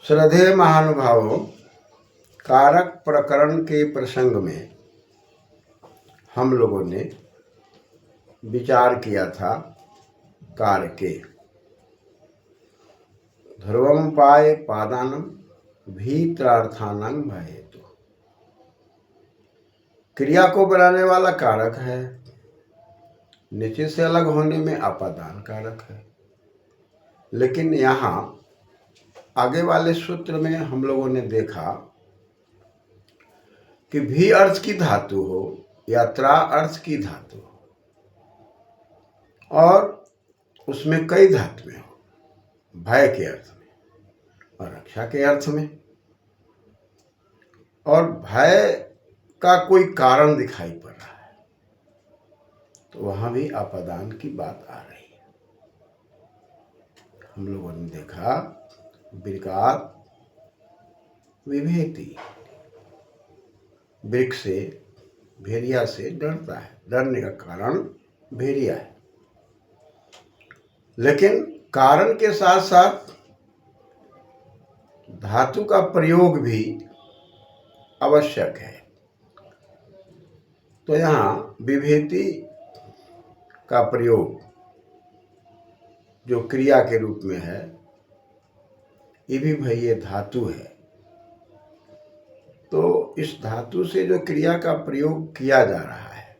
श्रद्धेय महानुभावों, कारक प्रकरण के प्रसंग में हम लोगों ने विचार किया था कारके ध्रुवम पाए पादानम भीत्रार्थानम भयेतु। क्रिया को बनाने वाला कारक है, नीचे से अलग होने में अपादान कारक है। लेकिन यहाँ आगे वाले सूत्र में हम लोगों ने देखा कि भी अर्थ की धातु हो या त्रा अर्थ की धातु हो और उसमें कई धातुएं हो, भय के अर्थ में और रक्षा के अर्थ में, और भय का कोई कारण दिखाई पड़ रहा है, तो वहां भी अपादान की बात आ रही है। हम लोगों ने देखा बिरकात विभेति, वृक्ष से भेड़िया से डरता है, डरने का कारण भेड़िया है। लेकिन कारण के साथ साथ धातु का प्रयोग भी आवश्यक है। तो यहाँ विभेति का प्रयोग जो क्रिया के रूप में है, ये भी भाई ये धातु है। तो इस धातु से जो क्रिया का प्रयोग किया जा रहा है,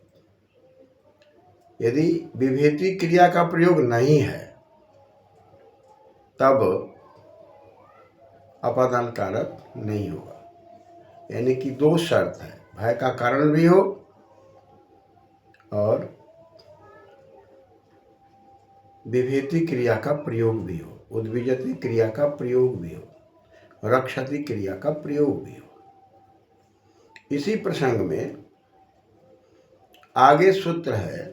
यदि विभेति क्रिया का प्रयोग नहीं है तब अपादान कारक नहीं होगा। यानी कि दो शर्त है, भय का कारण भी हो और विभेति क्रिया का प्रयोग भी हो, उद्विजति क्रिया का प्रयोग भी हो, रक्षति क्रिया का प्रयोग भी हो। इसी प्रसंग में आगे सूत्र है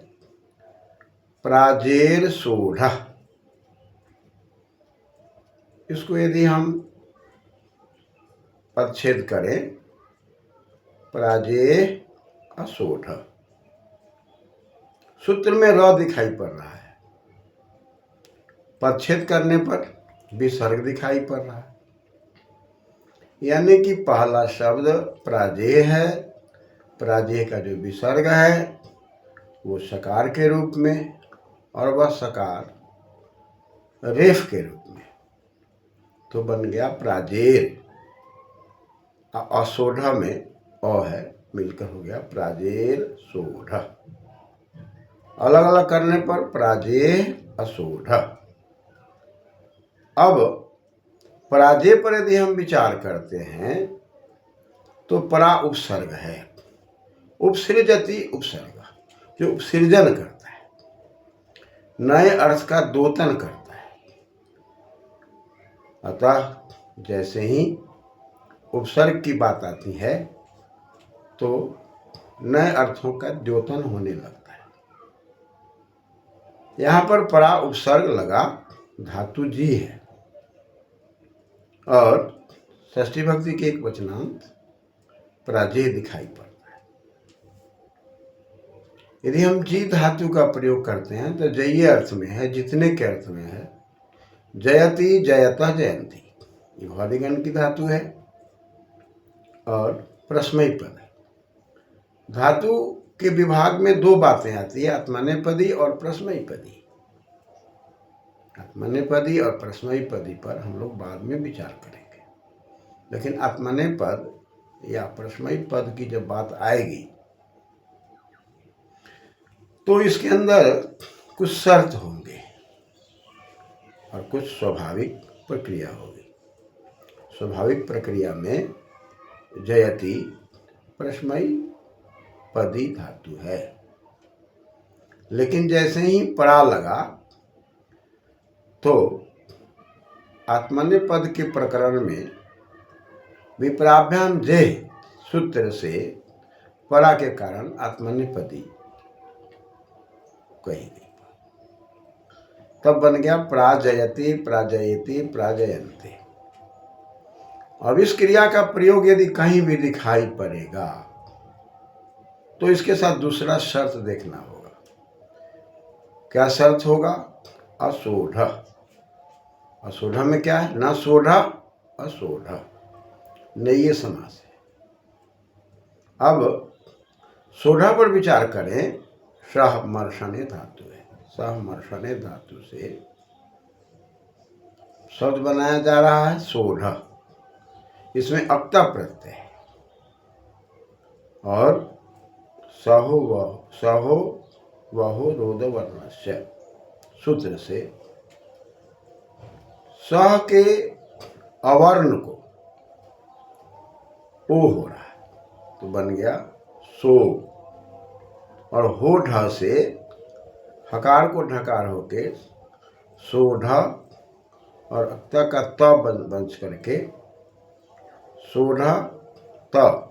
प्राजेर सोढ़। इसको यदि हम पदच्छेद करें, प्राजे असोढ़, सूत्र में र दिखाई पड़ रहा है, पदच्छेद करने पर विसर्ग दिखाई पड़ रहा है। यानी कि पहला शब्द प्राजेय है, प्राजेय का जो विसर्ग है वो सकार के रूप में और वह सकार रेफ के रूप में, तो बन गया प्राजेर। असोढ़ में अ है, मिलकर हो गया प्राजेर सोढ़। अलग अलग करने पर प्राजेय असोढ़। अब पराजय पर यदि हम विचार करते हैं तो परा उपसर्ग है, उपसृजति उपसर्ग, जो उपसृजन करता है, नए अर्थ का द्योतन करता है। अतः जैसे ही उपसर्ग की बात आती है तो नए अर्थों का द्योतन होने लगता है। यहाँ पर परा उपसर्ग लगा, धातु जी है और षष्ठी भक्ति के एक वचनांत प्राजेय दिखाई पड़ता है। यदि हम जी धातु का प्रयोग करते हैं तो जय अर्थ में है, जितने के अर्थ में है। जयति जयतः जयंती, ये भौतिकगण की धातु है और प्रश्मयी पद है। धातु के विभाग में दो बातें आती है, आत्मनेपदी और प्रश्मयी पदी। आत्मनेपदी और प्रश्मयी पदी पर हम लोग बाद में विचार करेंगे, लेकिन आत्मनेपद या प्रश्मयी पद की जब बात आएगी तो इसके अंदर कुछ शर्त होंगे और कुछ स्वाभाविक प्रक्रिया होगी। स्वाभाविक प्रक्रिया में जयति प्रश्मयी पदी धातु है, लेकिन जैसे ही परा लगा तो आत्मनेपद के प्रकरण में विप्राभ्याम जे सूत्र से परा के कारण आत्मनेपदी कही गई, तब बन गया प्राजयति प्राजयति प्राजयन्ते। अब इस क्रिया का प्रयोग यदि कहीं भी दिखाई पड़ेगा तो इसके साथ दूसरा शर्त देखना होगा। क्या शर्त होगा? असोढ़। असोढ़ में क्या है? न सोढ़ असोढ़, नैये समास है। अब सोढ़ा पर विचार करें, सहमर्षणे धातु है। सहमर्षणे धातु से शब्द बनाया जा रहा है सोढ़। इसमें अक्ता प्रत्यय है और सहो वहो रोध वर्णस्य सूत्र से सह के अवर्ण को ओ हो रहा है तो बन गया सो, और होठ से हकार को ढकार होके सोढ़ और अक्ता का त बंच करके सोढ़ त।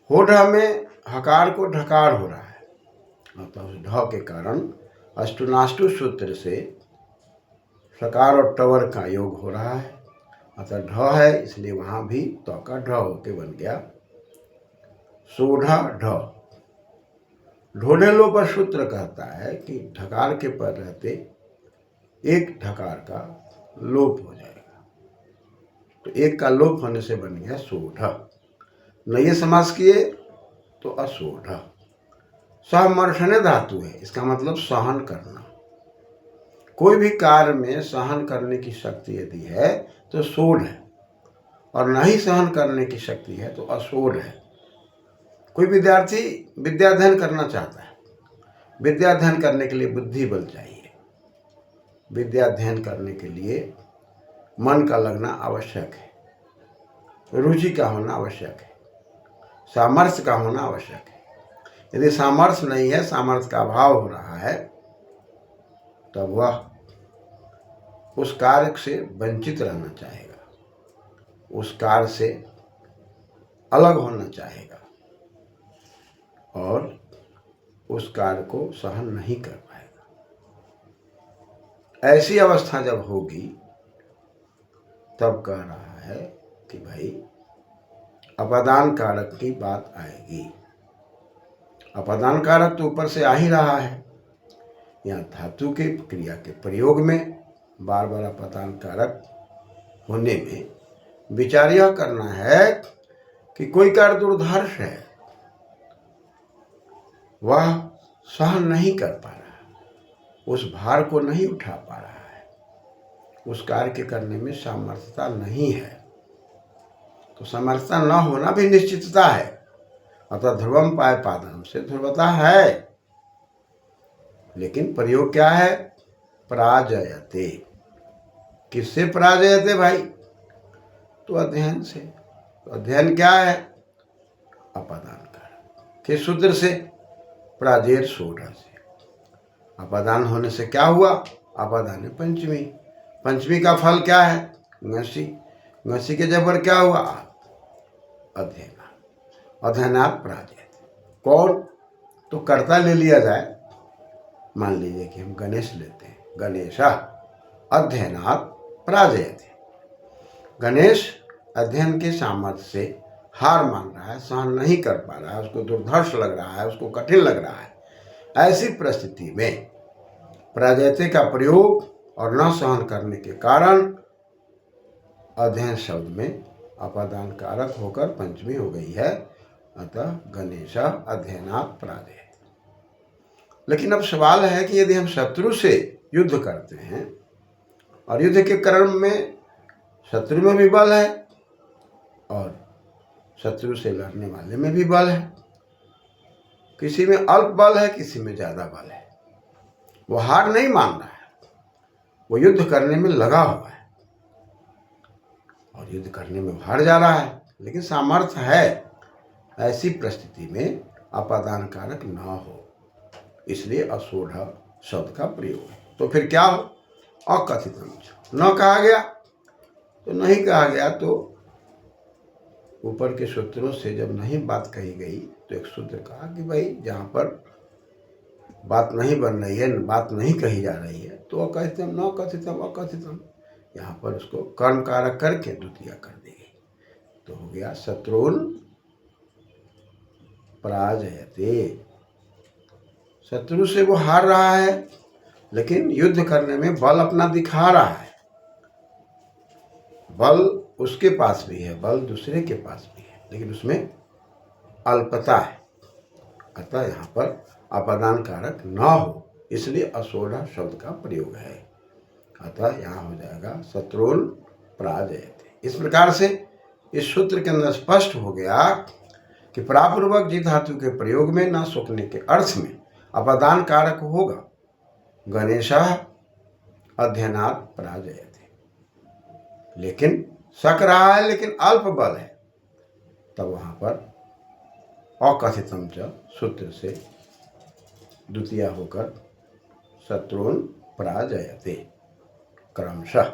होठ में हकार को ढकार हो रहा है, मतलब ढ के कारण अष्टुनाष्टु सूत्र से सकार और टवर का योग हो रहा है, अतः ढ है, इसलिए वहां भी त का ढ होके बन गया सोढ़ा ढ। ढोढे पर सूत्र कहता है कि ढकार के पर रहते एक ढकार का लोप हो जाएगा, तो एक का लोप होने से बन गया सोढ़। नैये समास किए तो असोढ़। सहमर्षणे धातु है, इसका मतलब सहन करना। कोई भी कार्य में सहन करने की शक्ति यदि है तो सोढ़ है, और नहीं सहन करने की शक्ति है तो असोढ़ है। कोई विद्यार्थी विद्याध्ययन करना चाहता है, विद्याध्ययन करने के लिए बुद्धि बल चाहिए, विद्याध्ययन करने के लिए मन का लगना आवश्यक है, रुचि का होना आवश्यक है, सामर्थ्य का होना आवश्यक है। यदि सामर्थ्य नहीं है, सामर्थ्य का अभाव हो रहा है, तब वह उस कार्य से वंचित रहना चाहेगा, उस कार्य से अलग होना चाहेगा और उस कार्य को सहन नहीं कर पाएगा। ऐसी अवस्था जब होगी तब कह रहा है कि भाई अपादान कारक की बात आएगी। अपादान कारक तो ऊपर से आ ही रहा है, यहाँ धातु के क्रिया के प्रयोग में बार बार अपादान कारक होने में विचार यह करना है कि कोई कार्य दुर्धर्ष है, वह सहन नहीं कर पा रहा है, उस भार को नहीं उठा पा रहा है, उस कार्य के करने में सामर्थ्यता नहीं है। तो सामर्थ्यता न होना भी निश्चितता है, अतः ध्रुवम पाय पादम से ध्रुवता है, लेकिन प्रयोग क्या है? पराजयते। किससे पराजयते भाई? तो अध्ययन से। तो अध्ययन क्या है? अपादान कारक। किस सूत्र से? प्राजेर सोढ़ से। अपादान होने से क्या हुआ? अपादान है पंचमी। पंचमी का फल क्या है? ngसी। ngसी के जबर क्या हुआ? अध्ययनात्। अध्ययनात् पराजयते। कौन? तो कर्ता ले लिया जाए, मान लीजिए कि हम गणेश लेते हैं, गणेश अध्ययनात् पराजयते। गणेश अध्ययन के सामर्थ्य से हार मान रहा है, सहन नहीं कर पा रहा है, उसको दुर्धर्ष लग रहा है, उसको कठिन लग रहा है। ऐसी परिस्थिति में पराजयते का प्रयोग और न सहन करने के कारण अध्ययन शब्द में अपादान कारक होकर पंचमी हो गई है, अतः गणेश अध्ययनात् पराजयते। लेकिन अब सवाल है कि यदि हम शत्रु से युद्ध करते हैं और युद्ध के क्रम में शत्रु में भी बल है और शत्रु से लड़ने वाले में भी बल है, किसी में अल्प बल है, किसी में ज्यादा बल है, वो हार नहीं मान रहा है, वो युद्ध करने में लगा हुआ है और युद्ध करने में हार जा रहा है, लेकिन सामर्थ्य है। ऐसी परिस्थिति में अपादान कारक न हो, इसलिए असोढ़ शब्द का प्रयोग है। तो फिर क्या हो? अकथितम। न कहा गया तो नहीं कहा गया, तो ऊपर के सूत्रों से जब नहीं बात कही गई तो एक सूत्र कहा कि भाई जहाँ पर बात नहीं बन रही है, बात नहीं कही जा रही है, तो अकथितम न कथितम अकथितम, यहाँ पर उसको कर्म कारक करके द्वितीया कर दी गई, तो हो गया शत्रुन पराजयते। शत्रु से वो हार रहा है लेकिन युद्ध करने में बल अपना दिखा रहा है। बल उसके पास भी है, बल दूसरे के पास भी है, लेकिन उसमें अल्पता है। अतः यहाँ पर अपादान कारक न हो, इसलिए असोढ़ शब्द का प्रयोग है। अतः यहाँ हो जाएगा शत्रुन पराजयते। इस प्रकार से इस सूत्र के अंदर स्पष्ट हो गया कि प्रापूर्वक जी धातु के प्रयोग में न सुखने के अर्थ में अपादान कारक होगा। गणेशः अध्ययनात् पराजयते, लेकिन सक रहा है, लेकिन अल्प बल है, तब वहां पर अकथितम च सूत्र से द्वितीय होकर शत्रुन पराजयते क्रमशः।